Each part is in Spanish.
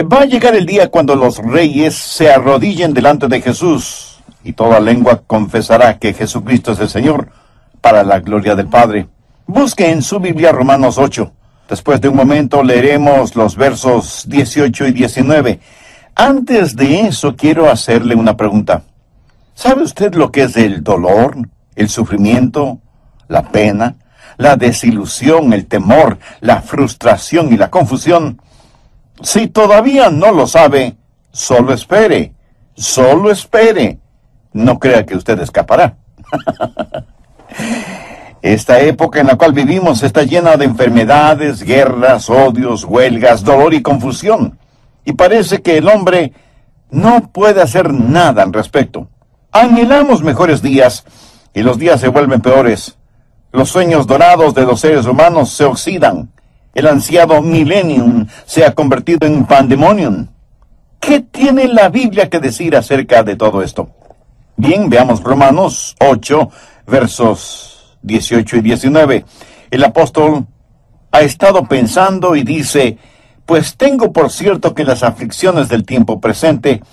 Va a llegar el día cuando los reyes se arrodillen delante de Jesús y toda lengua confesará que Jesucristo es el Señor, para la gloria del Padre. Busque en su Biblia Romanos 8. Después de un momento leeremos los versos 18 y 19. Antes de eso quiero hacerle una pregunta. ¿Sabe usted lo que es el dolor, el sufrimiento, la pena, la desilusión, el temor, la frustración y la confusión? Si todavía no lo sabe, solo espere, solo espere. No crea que usted escapará. Esta época en la cual vivimos está llena de enfermedades, guerras, odios, huelgas, dolor y confusión. Y parece que el hombre no puede hacer nada al respecto. Anhelamos mejores días y los días se vuelven peores. Los sueños dorados de los seres humanos se oxidan. El ansiado millennium se ha convertido en pandemonium. ¿Qué tiene la Biblia que decir acerca de todo esto? Bien, veamos Romanos 8, versos 18 y 19. El apóstol ha estado pensando y dice: pues tengo por cierto que las aflicciones del tiempo presente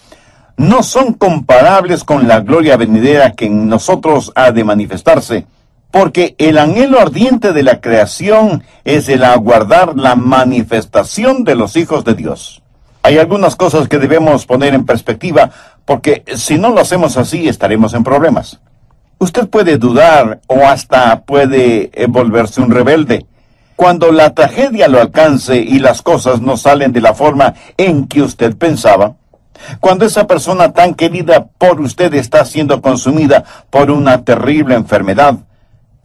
no son comparables con la gloria venidera que en nosotros ha de manifestarse, porque el anhelo ardiente de la creación es el aguardar la manifestación de los hijos de Dios. Hay algunas cosas que debemos poner en perspectiva, porque si no lo hacemos así estaremos en problemas. Usted puede dudar o hasta puede volverse un rebelde. Cuando la tragedia lo alcance y las cosas no salen de la forma en que usted pensaba, cuando esa persona tan querida por usted está siendo consumida por una terrible enfermedad,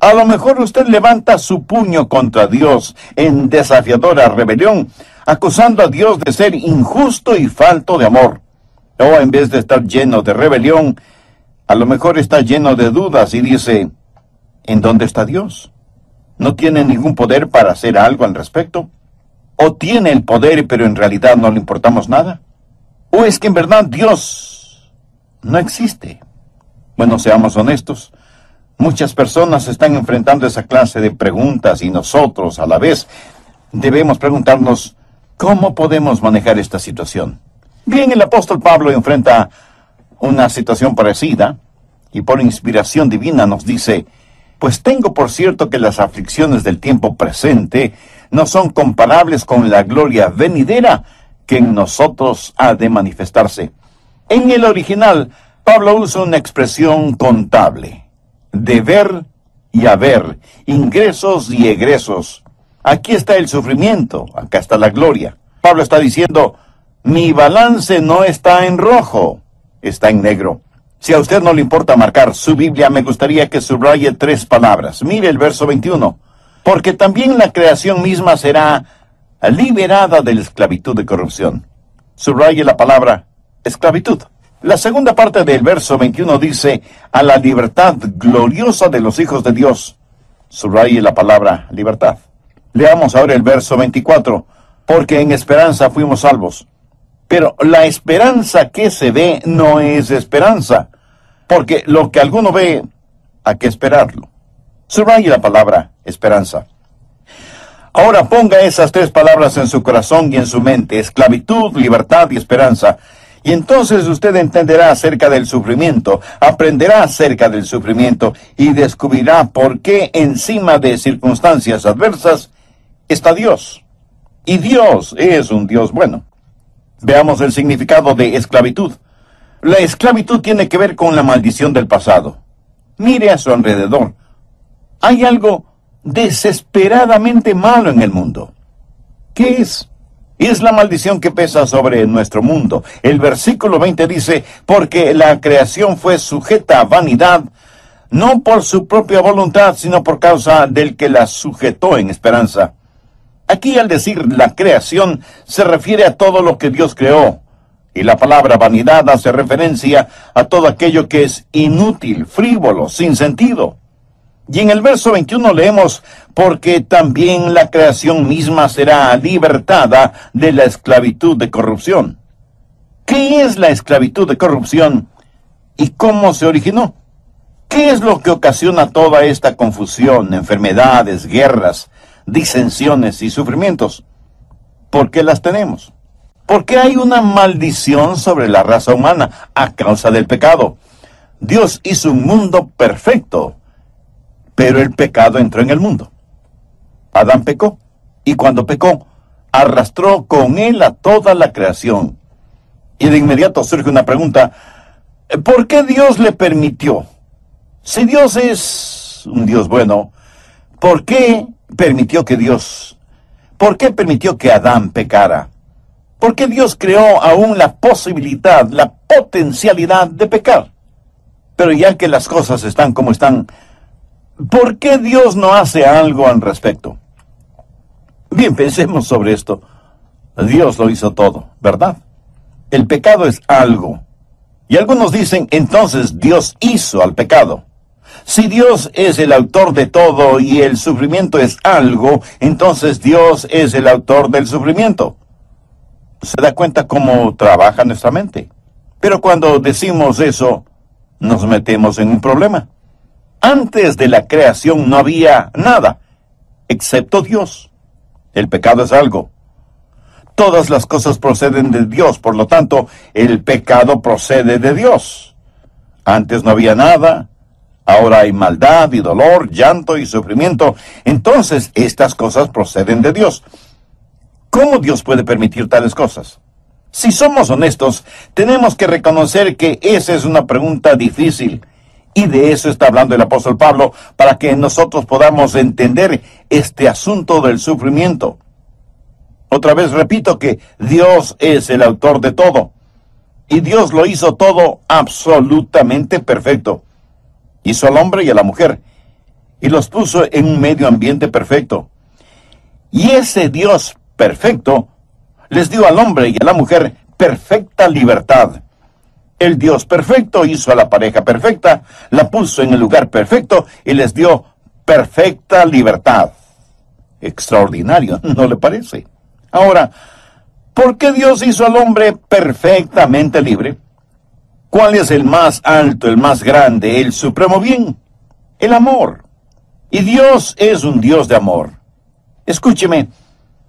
a lo mejor usted levanta su puño contra Dios en desafiadora rebelión, acusando a Dios de ser injusto y falto de amor. O en vez de estar lleno de rebelión, a lo mejor está lleno de dudas y dice: ¿en dónde está Dios? ¿No tiene ningún poder para hacer algo al respecto? ¿O tiene el poder pero en realidad no le importamos nada? ¿O es que en verdad Dios no existe? Bueno, seamos honestos. Muchas personas están enfrentando esa clase de preguntas y nosotros, a la vez, debemos preguntarnos: ¿cómo podemos manejar esta situación? Bien, el apóstol Pablo enfrenta una situación parecida y por inspiración divina nos dice: pues tengo por cierto que las aflicciones del tiempo presente no son comparables con la gloria venidera que en nosotros ha de manifestarse. En el original, Pablo usa una expresión contable: deber y haber, ingresos y egresos. Aquí está el sufrimiento, acá está la gloria. Pablo está diciendo: mi balance no está en rojo, está en negro. Si a usted no le importa marcar su Biblia, me gustaría que subraye 3 palabras. Mire el verso 21. Porque también la creación misma será liberada de la esclavitud de corrupción. Subraye la palabra esclavitud. La segunda parte del verso 21 dice: a la libertad gloriosa de los hijos de Dios. Subraye la palabra libertad. Leamos ahora el verso 24. Porque en esperanza fuimos salvos. Pero la esperanza que se ve no es esperanza, porque lo que alguno ve, hay que esperarlo. Subraye la palabra esperanza. Ahora ponga esas 3 palabras en su corazón y en su mente: esclavitud, libertad y esperanza. Y entonces usted entenderá acerca del sufrimiento, aprenderá acerca del sufrimiento y descubrirá por qué encima de circunstancias adversas está Dios. Y Dios es un Dios bueno. Veamos el significado de esclavitud. La esclavitud tiene que ver con la maldición del pasado. Mire a su alrededor. Hay algo desesperadamente malo en el mundo. ¿Qué es? Es la maldición que pesa sobre nuestro mundo. El versículo 20 dice: porque la creación fue sujeta a vanidad, no por su propia voluntad, sino por causa del que la sujetó en esperanza. Aquí al decir la creación se refiere a todo lo que Dios creó, y la palabra vanidad hace referencia a todo aquello que es inútil, frívolo, sin sentido. Y en el verso 21 leemos: porque también la creación misma será libertada de la esclavitud de corrupción. ¿Qué es la esclavitud de corrupción y cómo se originó? ¿Qué es lo que ocasiona toda esta confusión, enfermedades, guerras, disensiones y sufrimientos? ¿Por qué las tenemos? ¿Por qué hay una maldición sobre la raza humana a causa del pecado? Dios hizo un mundo perfecto, pero el pecado entró en el mundo. Adán pecó, y cuando pecó, arrastró con él a toda la creación. Y de inmediato surge una pregunta: ¿por qué Dios le permitió? Si Dios es un Dios bueno, ¿por qué permitió que Adán pecara? ¿Por qué Dios creó aún la posibilidad, la potencialidad de pecar? Pero ya que las cosas están como están, ¿por qué Dios no hace algo al respecto? Bien, pensemos sobre esto. Dios lo hizo todo, ¿verdad? El pecado es algo. Y algunos dicen, entonces Dios hizo al pecado. Si Dios es el autor de todo y el sufrimiento es algo, entonces Dios es el autor del sufrimiento. ¿Se da cuenta cómo trabaja nuestra mente? Pero cuando decimos eso, nos metemos en un problema. Antes de la creación no había nada, excepto Dios. El pecado es algo. Todas las cosas proceden de Dios, por lo tanto, el pecado procede de Dios. Antes no había nada, ahora hay maldad y dolor, llanto y sufrimiento. Entonces, estas cosas proceden de Dios. ¿Cómo Dios puede permitir tales cosas? Si somos honestos, tenemos que reconocer que esa es una pregunta difícil. Y de eso está hablando el apóstol Pablo, para que nosotros podamos entender este asunto del sufrimiento. Otra vez repito que Dios es el autor de todo. Y Dios lo hizo todo absolutamente perfecto. Hizo al hombre y a la mujer, y los puso en un medio ambiente perfecto. Y ese Dios perfecto les dio al hombre y a la mujer perfecta libertad. El Dios perfecto hizo a la pareja perfecta, la puso en el lugar perfecto y les dio perfecta libertad. Extraordinario, ¿no le parece? Ahora, ¿por qué Dios hizo al hombre perfectamente libre? ¿Cuál es el más alto, el más grande, el supremo bien? El amor. Y Dios es un Dios de amor. Escúcheme,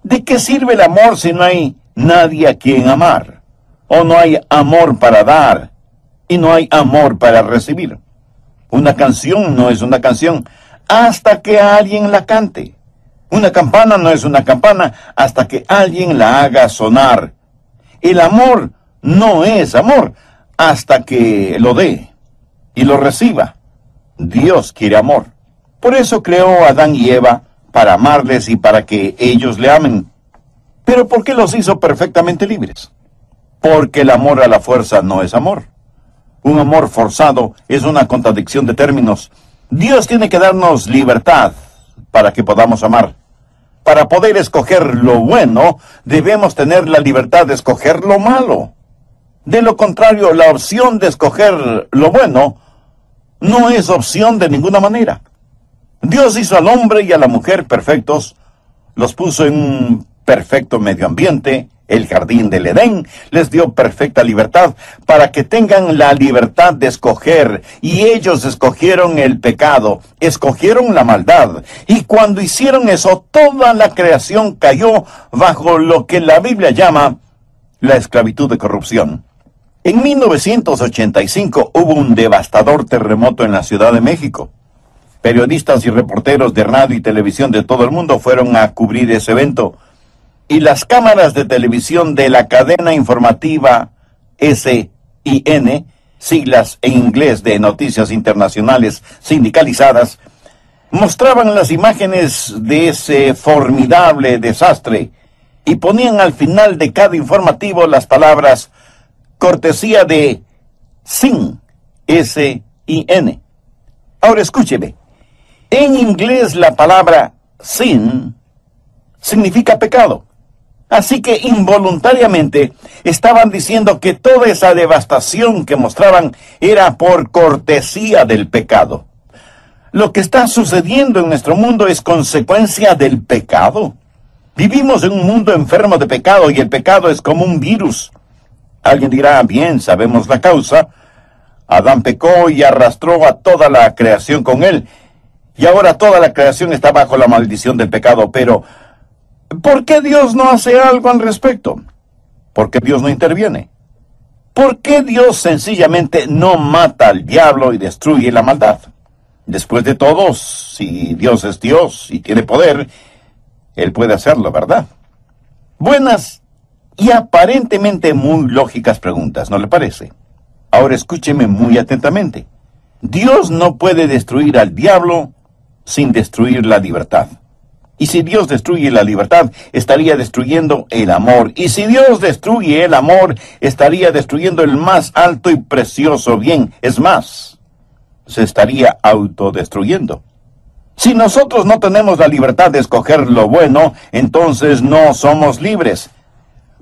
¿de qué sirve el amor si no hay nadie a quien amar? ¿O no hay amor para dar y no hay amor para recibir? Una canción no es una canción hasta que alguien la cante. Una campana no es una campana hasta que alguien la haga sonar. El amor no es amor hasta que lo dé y lo reciba. Dios quiere amor. Por eso creó a Adán y Eva, para amarles y para que ellos le amen. ¿Pero por qué los hizo perfectamente libres? Porque el amor a la fuerza no es amor. Un amor forzado es una contradicción de términos. Dios tiene que darnos libertad para que podamos amar. Para poder escoger lo bueno, debemos tener la libertad de escoger lo malo. De lo contrario, la opción de escoger lo bueno no es opción de ninguna manera. Dios hizo al hombre y a la mujer perfectos, los puso en un perfecto medio ambiente, el jardín del Edén, les dio perfecta libertad para que tengan la libertad de escoger, y ellos escogieron el pecado, escogieron la maldad, y cuando hicieron eso, toda la creación cayó bajo lo que la Biblia llama la esclavitud de corrupción. En 1985 hubo un devastador terremoto en la Ciudad de México. Periodistas y reporteros de radio y televisión de todo el mundo fueron a cubrir ese evento, y las cámaras de televisión de la cadena informativa SIN, siglas en inglés de Noticias Internacionales Sindicalizadas, mostraban las imágenes de ese formidable desastre y ponían al final de cada informativo las palabras cortesía de SIN, SIN. Ahora escúcheme. En inglés la palabra sin significa pecado. Así que involuntariamente estaban diciendo que toda esa devastación que mostraban era por cortesía del pecado. Lo que está sucediendo en nuestro mundo es consecuencia del pecado. Vivimos en un mundo enfermo de pecado y el pecado es como un virus. Alguien dirá, bien, sabemos la causa. Adán pecó y arrastró a toda la creación con él. Y ahora toda la creación está bajo la maldición del pecado. Pero, ¿por qué Dios no hace algo al respecto? ¿Por qué Dios no interviene? ¿Por qué Dios sencillamente no mata al diablo y destruye la maldad? Después de todo, si Dios es Dios y tiene poder, Él puede hacerlo, ¿verdad? Buenas y aparentemente muy lógicas preguntas, ¿no le parece? Ahora escúcheme muy atentamente. Dios no puede destruir al diablo sin destruir la libertad. Y si Dios destruye la libertad, estaría destruyendo el amor. Y si Dios destruye el amor, estaría destruyendo el más alto y precioso bien. Es más, se estaría autodestruyendo. Si nosotros no tenemos la libertad de escoger lo bueno, entonces no somos libres.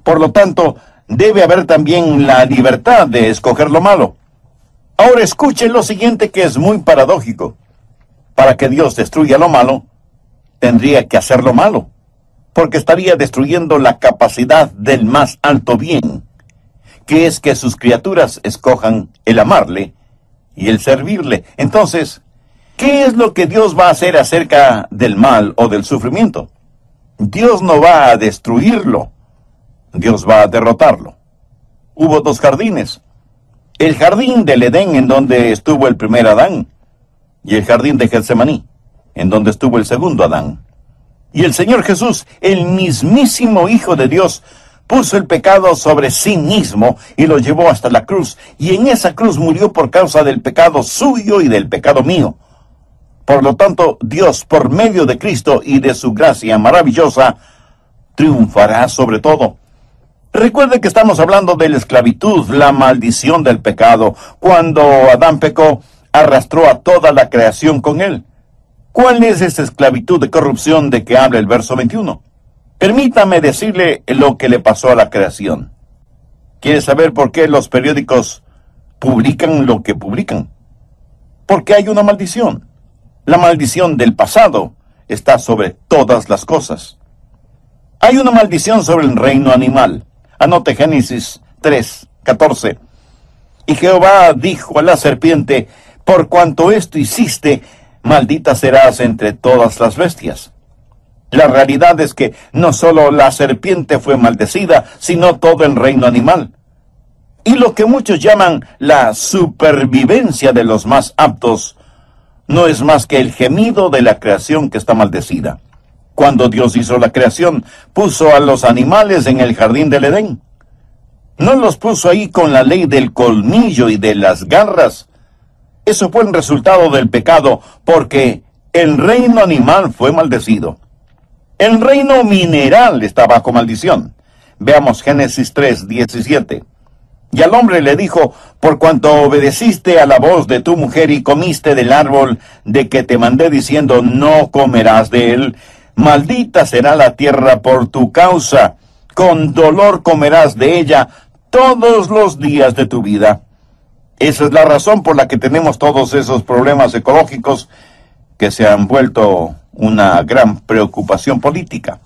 Por lo tanto, debe haber también la libertad de escoger lo malo. Ahora escuche lo siguiente, que es muy paradójico. Para que Dios destruya lo malo, tendría que hacer lo malo, porque estaría destruyendo la capacidad del más alto bien, que es que sus criaturas escojan el amarle y el servirle. Entonces, ¿qué es lo que Dios va a hacer acerca del mal o del sufrimiento? Dios no va a destruirlo, Dios va a derrotarlo. Hubo dos jardines: el jardín del Edén, en donde estuvo el primer Adán, y el jardín de Getsemaní, en donde estuvo el segundo Adán. Y el Señor Jesús, el mismísimo Hijo de Dios, puso el pecado sobre sí mismo y lo llevó hasta la cruz. Y en esa cruz murió por causa del pecado suyo y del pecado mío. Por lo tanto, Dios, por medio de Cristo y de su gracia maravillosa, triunfará sobre todo. Recuerde que estamos hablando de la esclavitud, la maldición del pecado. Cuando Adán pecó, arrastró a toda la creación con él. ¿Cuál es esa esclavitud de corrupción de que habla el verso 21? Permítame decirle lo que le pasó a la creación. ¿Quiere saber por qué los periódicos publican lo que publican? Porque hay una maldición. La maldición del pasado está sobre todas las cosas. Hay una maldición sobre el reino animal. Anote Génesis 3:14. Y Jehová dijo a la serpiente: por cuanto esto hiciste, maldita serás entre todas las bestias. La realidad es que no solo la serpiente fue maldecida, sino todo el reino animal. Y lo que muchos llaman la supervivencia de los más aptos, no es más que el gemido de la creación que está maldecida. Cuando Dios hizo la creación, puso a los animales en el jardín del Edén. No los puso ahí con la ley del colmillo y de las garras. Eso fue el resultado del pecado, porque el reino animal fue maldecido. El reino mineral está bajo maldición. Veamos Génesis 3:17. Y al hombre le dijo: por cuanto obedeciste a la voz de tu mujer y comiste del árbol de que te mandé diciendo, no comerás de él, maldita será la tierra por tu causa, con dolor comerás de ella todos los días de tu vida. Esa es la razón por la que tenemos todos esos problemas ecológicos que se han vuelto una gran preocupación política.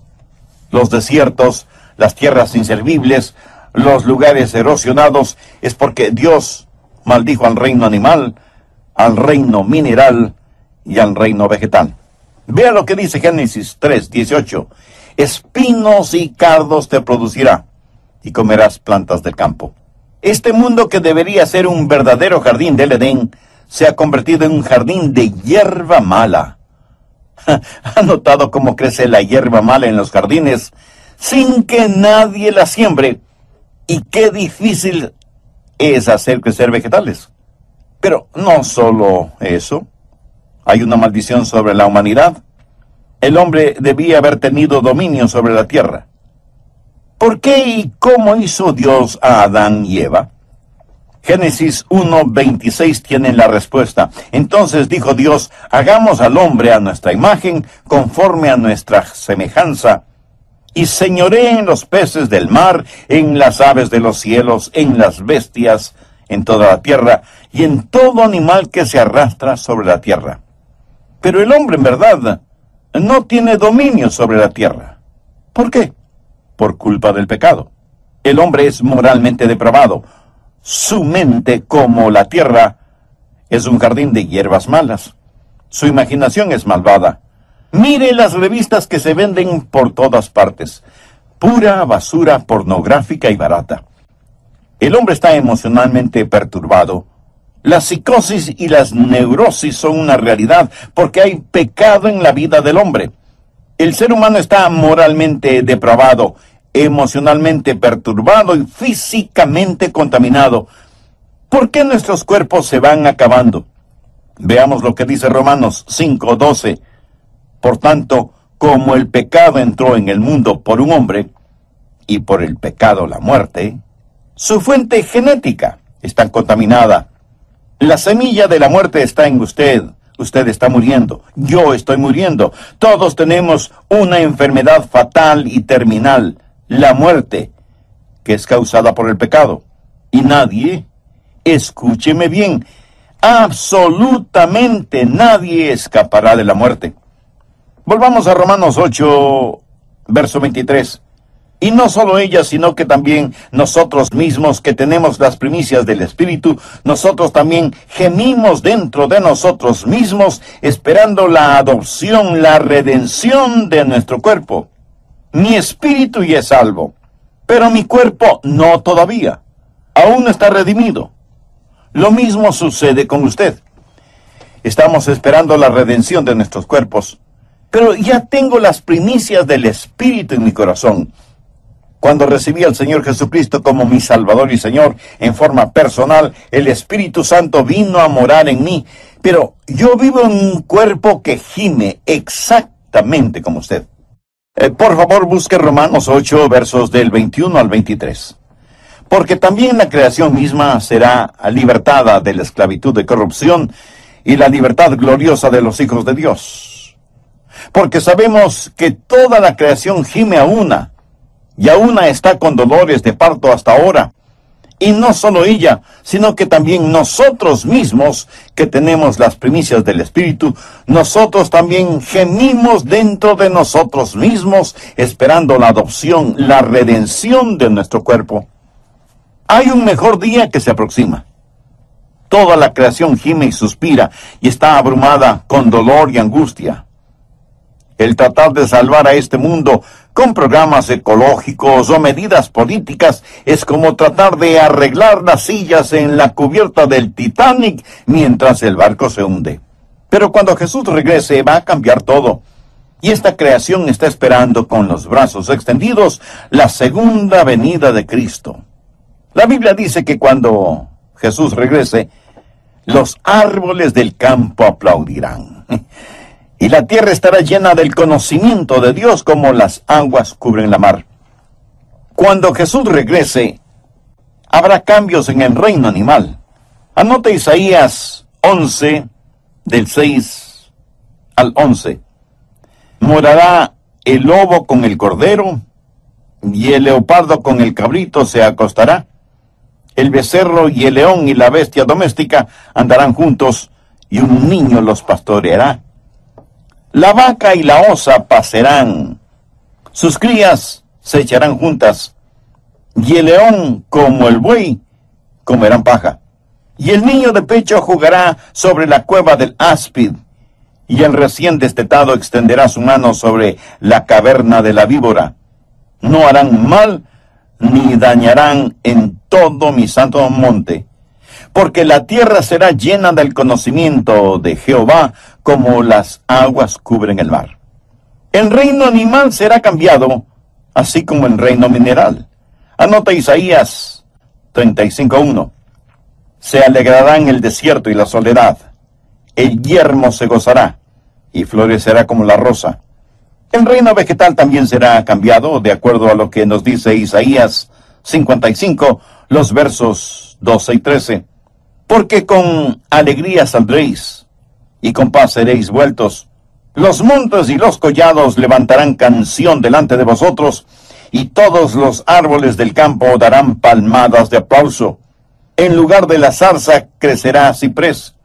Los desiertos, las tierras inservibles, los lugares erosionados, es porque Dios maldijo al reino animal, al reino mineral y al reino vegetal. Vea lo que dice Génesis 3:18. Espinos y cardos te producirá, y comerás plantas del campo. Este mundo, que debería ser un verdadero jardín del Edén, se ha convertido en un jardín de hierba mala. ¿Ha notado cómo crece la hierba mala en los jardines sin que nadie la siembre? Y qué difícil es hacer crecer vegetales. Pero no solo eso. Hay una maldición sobre la humanidad. El hombre debía haber tenido dominio sobre la tierra. ¿Por qué y cómo hizo Dios a Adán y Eva? Génesis 1:26 tiene la respuesta. Entonces dijo Dios: hagamos al hombre a nuestra imagen, conforme a nuestra semejanza, y señoree en los peces del mar, en las aves de los cielos, en las bestias, en toda la tierra, y en todo animal que se arrastra sobre la tierra. Pero el hombre, en verdad, no tiene dominio sobre la tierra. ¿Por qué? Por culpa del pecado. El hombre es moralmente depravado. Su mente, como la tierra, es un jardín de hierbas malas. Su imaginación es malvada. Mire las revistas que se venden por todas partes. pura basura pornográfica y barata. El hombre está emocionalmente perturbado. La psicosis y las neurosis son una realidad porque hay pecado en la vida del hombre. El ser humano está moralmente depravado, emocionalmente perturbado y físicamente contaminado. ¿Por qué nuestros cuerpos se van acabando? Veamos lo que dice Romanos 5:12. Por tanto, como el pecado entró en el mundo por un hombre, y por el pecado la muerte, su fuente genética está contaminada. La semilla de la muerte está en usted. Usted está muriendo. Yo estoy muriendo. Todos tenemos una enfermedad fatal y terminal, la muerte, que es causada por el pecado. Y nadie, escúcheme bien, absolutamente nadie escapará de la muerte. Volvamos a Romanos 8, verso 23. Y no solo ella, sino que también nosotros mismos que tenemos las primicias del Espíritu, nosotros también gemimos dentro de nosotros mismos, esperando la adopción, la redención de nuestro cuerpo. Mi espíritu ya es salvo, pero mi cuerpo no todavía. Aún no está redimido. Lo mismo sucede con usted. Estamos esperando la redención de nuestros cuerpos, pero ya tengo las primicias del Espíritu en mi corazón. Cuando recibí al Señor Jesucristo como mi Salvador y Señor en forma personal, el Espíritu Santo vino a morar en mí. Pero yo vivo en un cuerpo que gime exactamente como usted. Por favor, busque Romanos 8, versos del 21 al 23. Porque también la creación misma será libertada de la esclavitud de corrupción y la libertad gloriosa de los hijos de Dios. Porque sabemos que toda la creación gime a una, y a una está con dolores de parto hasta ahora. Y no solo ella, sino que también nosotros mismos, que tenemos las primicias del Espíritu, nosotros también gemimos dentro de nosotros mismos, esperando la adopción, la redención de nuestro cuerpo. Hay un mejor día que se aproxima. Toda la creación gime y suspira, y está abrumada con dolor y angustia. El tratar de salvar a este mundo con programas ecológicos o medidas políticas es como tratar de arreglar las sillas en la cubierta del Titanic mientras el barco se hunde. Pero cuando Jesús regrese va a cambiar todo. Y esta creación está esperando con los brazos extendidos la segunda venida de Cristo. La Biblia dice que cuando Jesús regrese, los árboles del campo aplaudirán. Y la tierra estará llena del conocimiento de Dios como las aguas cubren la mar. Cuando Jesús regrese, habrá cambios en el reino animal. Anote Isaías 11, del 6 al 11. Morará el lobo con el cordero, y el leopardo con el cabrito se acostará. El becerro y el león y la bestia doméstica andarán juntos, y un niño los pastoreará. La vaca y la osa pasarán, sus crías se echarán juntas, y el león como el buey comerán paja. Y el niño de pecho jugará sobre la cueva del áspid, y el recién destetado extenderá su mano sobre la caverna de la víbora. No harán mal, ni dañarán en todo mi santo monte, porque la tierra será llena del conocimiento de Jehová, como las aguas cubren el mar. El reino animal será cambiado, así como el reino mineral. Anota Isaías 35:1. Se alegrará en el desierto y la soledad. El yermo se gozará, y florecerá como la rosa. El reino vegetal también será cambiado, de acuerdo a lo que nos dice Isaías 55, los versos 12 y 13. Porque con alegría saldréis, y con paz seréis vueltos. Los montes y los collados levantarán canción delante de vosotros, y todos los árboles del campo darán palmadas de aplauso. En lugar de la zarza crecerá ciprés,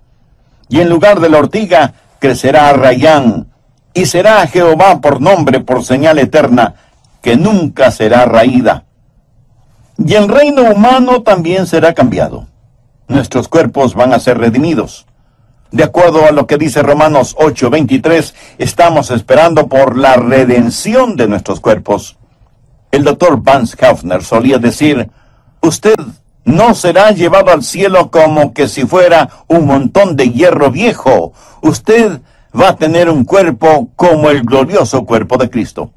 y en lugar de la ortiga crecerá rayán, y será Jehová por nombre, por señal eterna, que nunca será raída. Y el reino humano también será cambiado. Nuestros cuerpos van a ser redimidos. De acuerdo a lo que dice Romanos 8:23, estamos esperando por la redención de nuestros cuerpos. El doctor Vance Havner solía decir, usted no será llevado al cielo como que si fuera un montón de hierro viejo. Usted va a tener un cuerpo como el glorioso cuerpo de Cristo.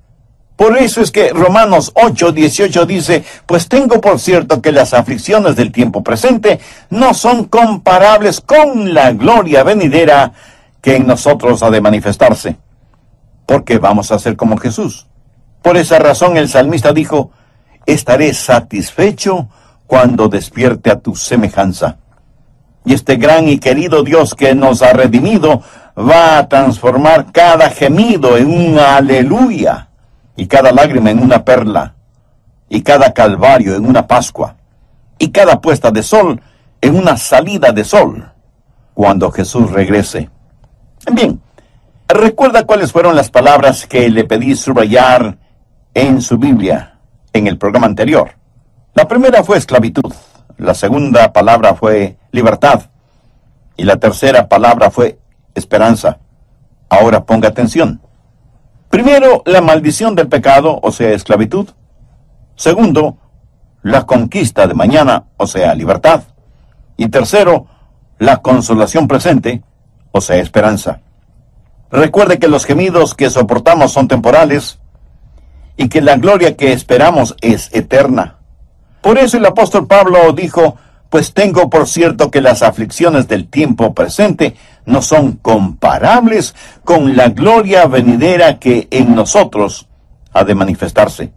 Por eso es que Romanos 8:18 dice, pues tengo por cierto que las aflicciones del tiempo presente no son comparables con la gloria venidera que en nosotros ha de manifestarse. Porque vamos a ser como Jesús. Por esa razón el salmista dijo, estaré satisfecho cuando despierte a tu semejanza. Y este gran y querido Dios que nos ha redimido va a transformar cada gemido en un aleluya, y cada lágrima en una perla, y cada calvario en una Pascua, y cada puesta de sol en una salida de sol, cuando Jesús regrese. Bien, ¿recuerda cuáles fueron las palabras que le pedí subrayar en su Biblia en el programa anterior? La primera fue esclavitud, la segunda palabra fue libertad, y la tercera palabra fue esperanza. Ahora ponga atención. Primero, la maldición del pecado, o sea, esclavitud. Segundo, la conquista de mañana, o sea, libertad. Y tercero, la consolación presente, o sea, esperanza. Recuerde que los gemidos que soportamos son temporales y que la gloria que esperamos es eterna. Por eso el apóstol Pablo dijo, pues tengo por cierto que las aflicciones del tiempo presente no son comparables con la gloria venidera que en nosotros ha de manifestarse.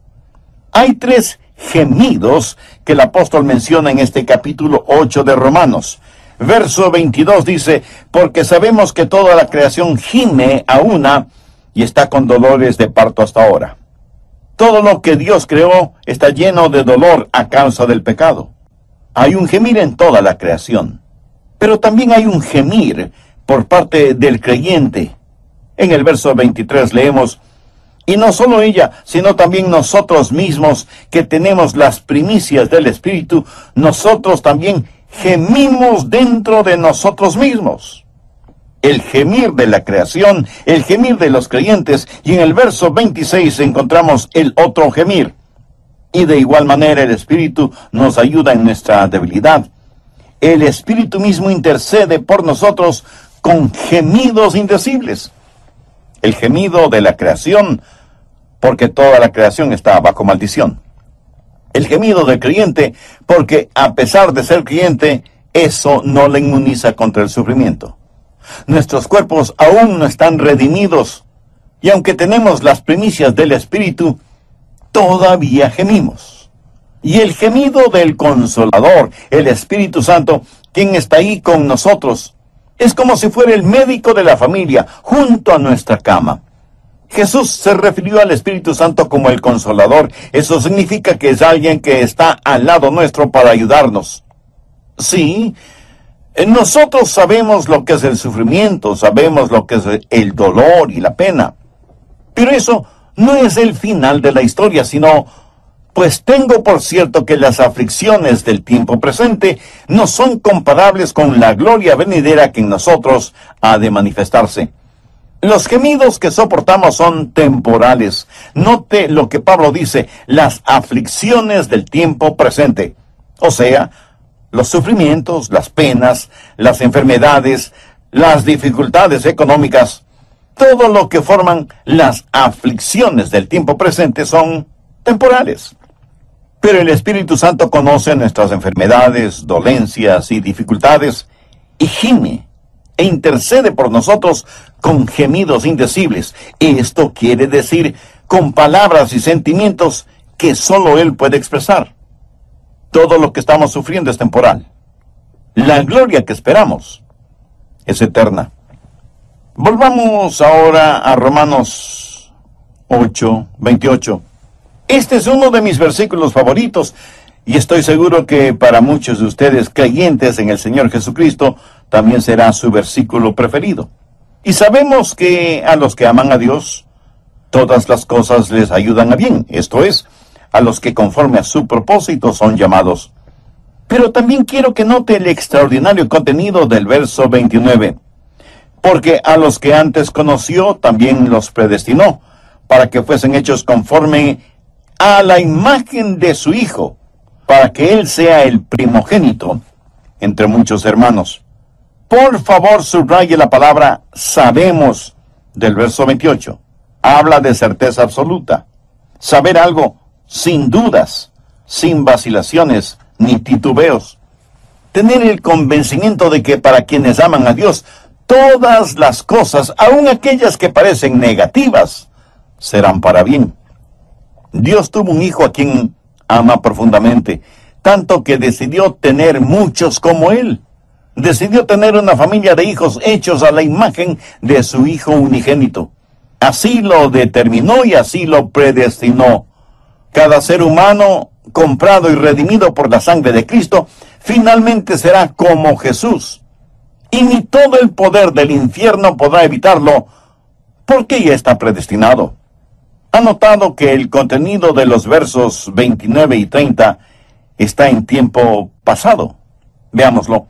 Hay 3 gemidos que el apóstol menciona en este capítulo 8 de Romanos. Verso 22 dice, porque sabemos que toda la creación gime a una y está con dolores de parto hasta ahora. Todo lo que Dios creó está lleno de dolor a causa del pecado. Hay un gemir en toda la creación, pero también hay un gemir por parte del creyente. En el verso 23 leemos, y no solo ella, sino también nosotros mismos, que tenemos las primicias del Espíritu, nosotros también gemimos dentro de nosotros mismos. El gemir de la creación, el gemir de los creyentes, y en el verso 26 encontramos el otro gemir. Y de igual manera el Espíritu nos ayuda en nuestra debilidad. El Espíritu mismo intercede por nosotros con gemidos indecibles. El gemido de la creación, porque toda la creación está bajo maldición. El gemido del creyente, porque a pesar de ser creyente, eso no le inmuniza contra el sufrimiento. Nuestros cuerpos aún no están redimidos, y aunque tenemos las primicias del Espíritu, todavía gemimos. Y el gemido del Consolador, el Espíritu Santo, quien está ahí con nosotros, es como si fuera el médico de la familia, junto a nuestra cama. Jesús se refirió al Espíritu Santo como el Consolador. Eso significa que es alguien que está al lado nuestro para ayudarnos. Sí, nosotros sabemos lo que es el sufrimiento, sabemos lo que es el dolor y la pena. Pero eso no es el final de la historia, sino, pues tengo por cierto que las aflicciones del tiempo presente no son comparables con la gloria venidera que en nosotros ha de manifestarse. Los gemidos que soportamos son temporales. Note lo que Pablo dice, las aflicciones del tiempo presente. O sea, los sufrimientos, las penas, las enfermedades, las dificultades económicas, todo lo que forman las aflicciones del tiempo presente son temporales. Pero el Espíritu Santo conoce nuestras enfermedades, dolencias y dificultades y gime e intercede por nosotros con gemidos indecibles. Esto quiere decir con palabras y sentimientos que solo Él puede expresar. Todo lo que estamos sufriendo es temporal. La gloria que esperamos es eterna. Volvamos ahora a Romanos 8:28. Este es uno de mis versículos favoritos, y estoy seguro que para muchos de ustedes creyentes en el Señor Jesucristo, también será su versículo preferido. Y sabemos que a los que aman a Dios, todas las cosas les ayudan a bien, esto es, a los que conforme a su propósito son llamados. Pero también quiero que note el extraordinario contenido del verso 29. Porque a los que antes conoció, también los predestinó, para que fuesen hechos conforme a la imagen de su Hijo, para que Él sea el primogénito entre muchos hermanos. Por favor, subraye la palabra sabemos del verso 28. Habla de certeza absoluta. Saber algo sin dudas, sin vacilaciones ni titubeos. Tener el convencimiento de que para quienes aman a Dios, todas las cosas, aun aquellas que parecen negativas, serán para bien. Dios tuvo un hijo a quien ama profundamente, tanto que decidió tener muchos como él. Decidió tener una familia de hijos hechos a la imagen de su Hijo unigénito. Así lo determinó y así lo predestinó. Cada ser humano, comprado y redimido por la sangre de Cristo, finalmente será como Jesús. Y ni todo el poder del infierno podrá evitarlo, porque ya está predestinado. ¿Ha notado que el contenido de los versos 29 y 30 está en tiempo pasado? Veámoslo.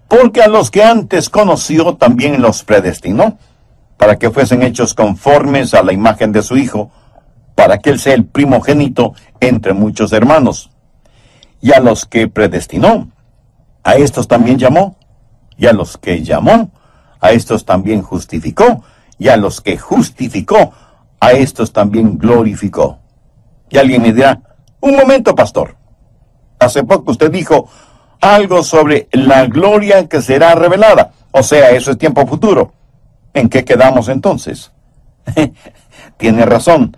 Porque a los que antes conoció también los predestinó, para que fuesen hechos conformes a la imagen de su Hijo, para que Él sea el primogénito entre muchos hermanos. Y a los que predestinó, a estos también llamó, y a los que llamó, a estos también justificó, y a los que justificó, a estos también glorificó. Y alguien me dirá, un momento, pastor. Hace poco usted dijo algo sobre la gloria que será revelada. O sea, eso es tiempo futuro. ¿En qué quedamos entonces? Tiene razón.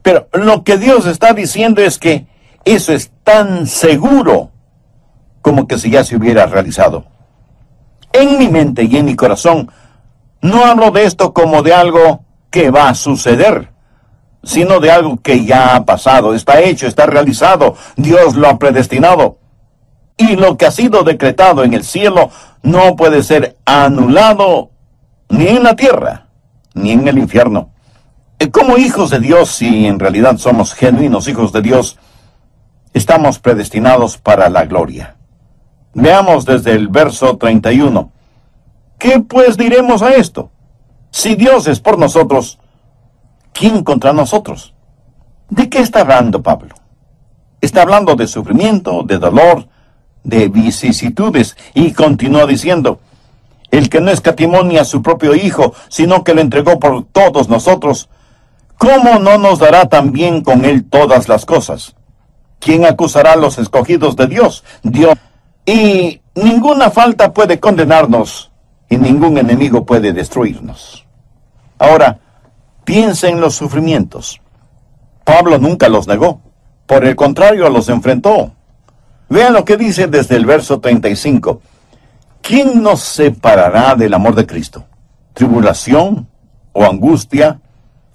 Pero lo que Dios está diciendo es que eso es tan seguro como que si ya se hubiera realizado. En mi mente y en mi corazón, no hablo de esto como de algo que va a suceder, sino de algo que ya ha pasado, está hecho, está realizado, Dios lo ha predestinado. Y lo que ha sido decretado en el cielo no puede ser anulado ni en la tierra, ni en el infierno. Como hijos de Dios, si en realidad somos genuinos hijos de Dios, estamos predestinados para la gloria. Veamos desde el verso 31. ¿Qué pues diremos a esto? Si Dios es por nosotros, ¿quién contra nosotros? ¿De qué está hablando Pablo? Está hablando de sufrimiento, de dolor, de vicisitudes, y continúa diciendo, el que no escatimó ni a su propio Hijo, sino que lo entregó por todos nosotros, ¿cómo no nos dará también con Él todas las cosas? ¿Quién acusará a los escogidos de Dios? Dios. Y ninguna falta puede condenarnos, y ningún enemigo puede destruirnos. Ahora, piensa en los sufrimientos. Pablo nunca los negó. Por el contrario, los enfrentó. Vean lo que dice desde el verso 35. ¿Quién nos separará del amor de Cristo? ¿Tribulación, o angustia,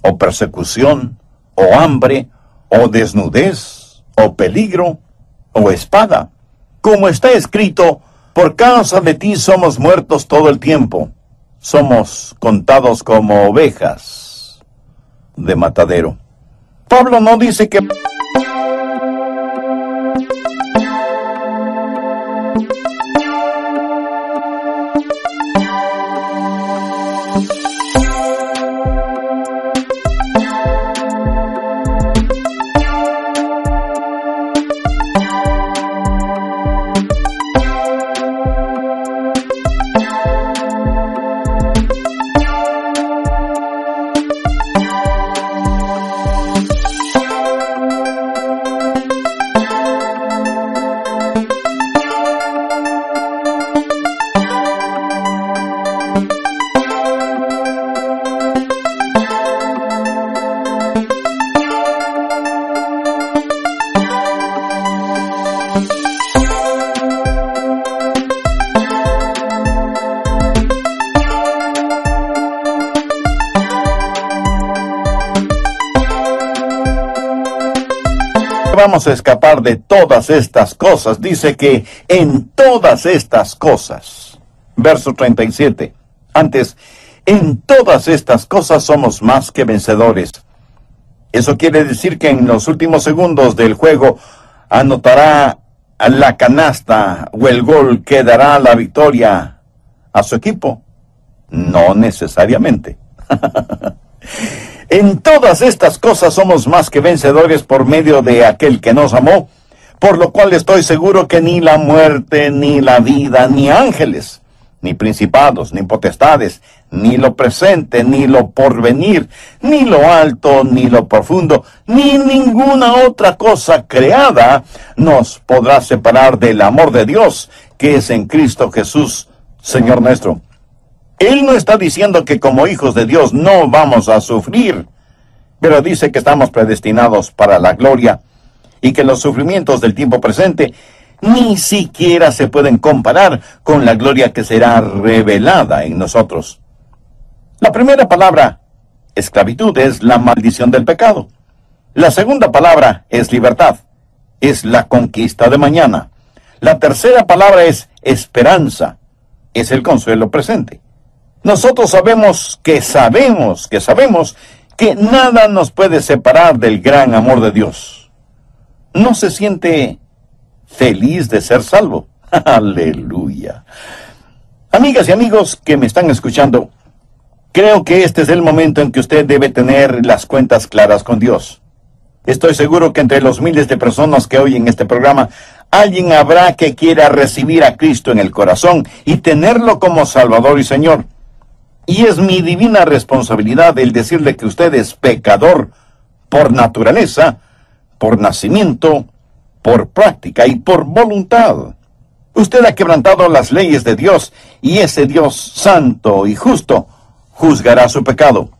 o persecución, o hambre, o desnudez, o peligro, o espada? Como está escrito, por causa de ti somos muertos todo el tiempo. Somos contados como ovejas de matadero. Pablo no dice que vamos a escapar de todas estas cosas. Dice que en todas estas cosas. Verso 37. Antes, en todas estas cosas somos más que vencedores. Eso quiere decir que en los últimos segundos del juego anotará la canasta o el gol que dará la victoria a su equipo. No necesariamente. En todas estas cosas somos más que vencedores por medio de aquel que nos amó, por lo cual estoy seguro que ni la muerte, ni la vida, ni ángeles, ni principados, ni potestades, ni lo presente, ni lo porvenir, ni lo alto, ni lo profundo, ni ninguna otra cosa creada nos podrá separar del amor de Dios, que es en Cristo Jesús, Señor nuestro. Él no está diciendo que como hijos de Dios no vamos a sufrir, pero dice que estamos predestinados para la gloria y que los sufrimientos del tiempo presente ni siquiera se pueden comparar con la gloria que será revelada en nosotros. La primera palabra, esclavitud, es la maldición del pecado. La segunda palabra es libertad, es la conquista de mañana. La tercera palabra es esperanza, es el consuelo presente. Nosotros sabemos que nada nos puede separar del gran amor de Dios. ¿No se siente feliz de ser salvo? Aleluya. Amigas y amigos que me están escuchando, creo que este es el momento en que usted debe tener las cuentas claras con Dios. Estoy seguro que entre los miles de personas que oyen este programa, alguien habrá que quiera recibir a Cristo en el corazón y tenerlo como Salvador y Señor. Y es mi divina responsabilidad el decirle que usted es pecador por naturaleza, por nacimiento, por práctica y por voluntad. Usted ha quebrantado las leyes de Dios y ese Dios santo y justo juzgará su pecado.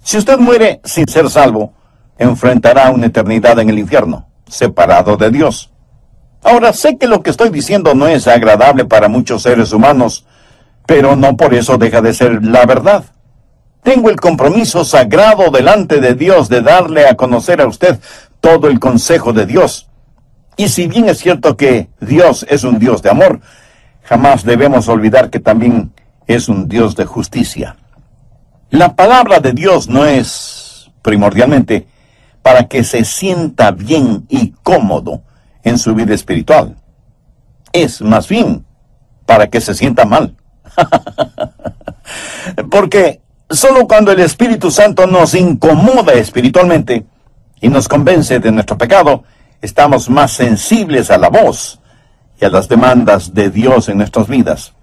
Si usted muere sin ser salvo, enfrentará una eternidad en el infierno, separado de Dios. Ahora, sé que lo que estoy diciendo no es agradable para muchos seres humanos, pero no por eso deja de ser la verdad. Tengo el compromiso sagrado delante de Dios de darle a conocer a usted todo el consejo de Dios. Y si bien es cierto que Dios es un Dios de amor, jamás debemos olvidar que también es un Dios de justicia. La palabra de Dios no es primordialmente para que se sienta bien y cómodo en su vida espiritual. Es más bien para que se sienta mal. Porque solo cuando el Espíritu Santo nos incomoda espiritualmente y nos convence de nuestro pecado, estamos más sensibles a la voz y a las demandas de Dios en nuestras vidas.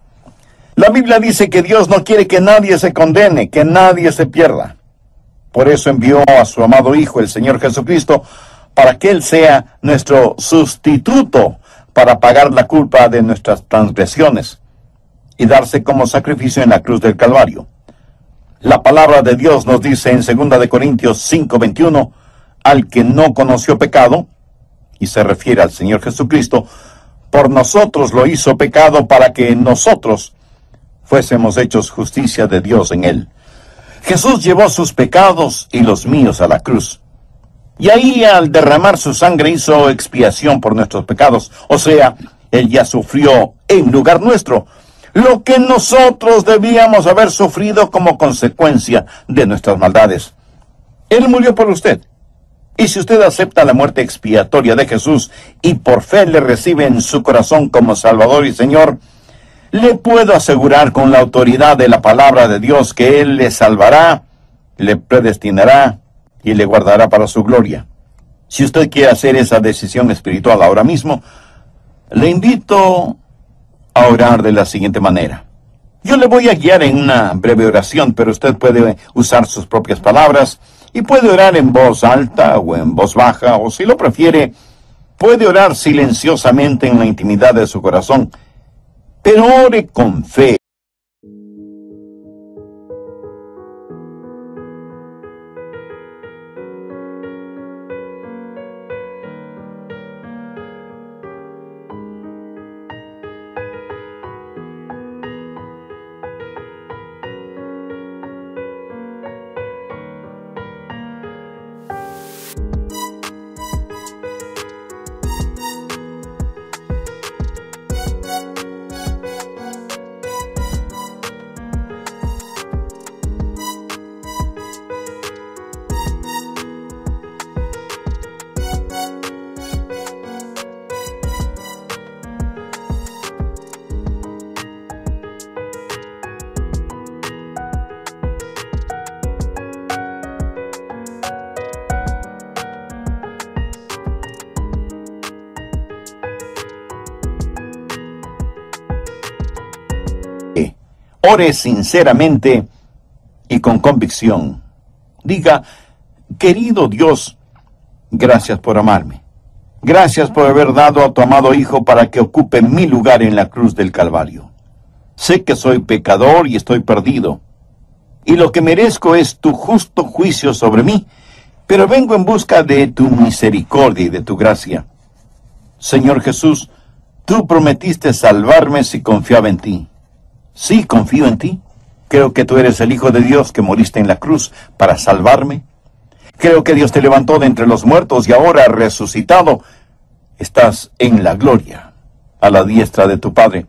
La Biblia dice que Dios no quiere que nadie se condene, que nadie se pierda. Por eso envió a su amado Hijo, el Señor Jesucristo, para que Él sea nuestro sustituto para pagar la culpa de nuestras transgresiones y darse como sacrificio en la cruz del Calvario. La palabra de Dios nos dice en 2 Corintios 5:21, al que no conoció pecado, y se refiere al Señor Jesucristo, por nosotros lo hizo pecado para que nosotros fuésemos hechos justicia de Dios en Él. Jesús llevó sus pecados y los míos a la cruz. Y ahí, al derramar su sangre, hizo expiación por nuestros pecados. O sea, Él ya sufrió en lugar nuestro lo que nosotros debíamos haber sufrido como consecuencia de nuestras maldades. Él murió por usted. Y si usted acepta la muerte expiatoria de Jesús y por fe le recibe en su corazón como Salvador y Señor, le puedo asegurar con la autoridad de la palabra de Dios que Él le salvará, le predestinará y le guardará para su gloria. Si usted quiere hacer esa decisión espiritual ahora mismo, le invito a orar de la siguiente manera. Yo le voy a guiar en una breve oración, pero usted puede usar sus propias palabras y puede orar en voz alta o en voz baja, o si lo prefiere, puede orar silenciosamente en la intimidad de su corazón, pero ore con fe. ore sinceramente y con convicción. Diga: querido Dios, gracias por amarme. Gracias por haber dado a tu amado Hijo para que ocupe mi lugar en la cruz del Calvario. Sé que soy pecador y estoy perdido, y lo que merezco es tu justo juicio sobre mí, pero vengo en busca de tu misericordia y de tu gracia. Señor Jesús, tú prometiste salvarme si confiaba en ti. Sí, confío en ti. Creo que tú eres el Hijo de Dios que moriste en la cruz para salvarme. Creo que Dios te levantó de entre los muertos y ahora, resucitado, estás en la gloria, a la diestra de tu Padre.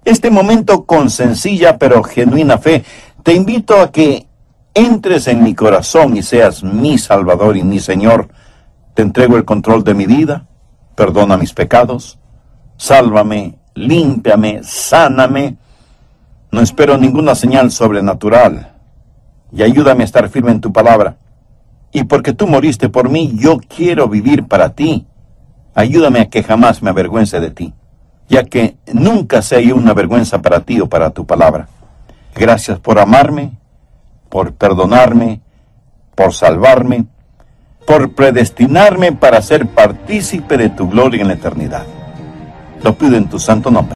Este momento, con sencilla pero genuina fe, te invito a que entres en mi corazón y seas mi Salvador y mi Señor. Te entrego el control de mi vida, perdona mis pecados, sálvame, límpiame, sáname. No espero ninguna señal sobrenatural, y ayúdame a estar firme en tu palabra. Y porque tú moriste por mí, yo quiero vivir para ti. Ayúdame a que jamás me avergüence de ti, ya que nunca sea yo una vergüenza para ti o para tu palabra. Gracias por amarme, por perdonarme, por salvarme, por predestinarme para ser partícipe de tu gloria en la eternidad. Lo pido en tu santo nombre.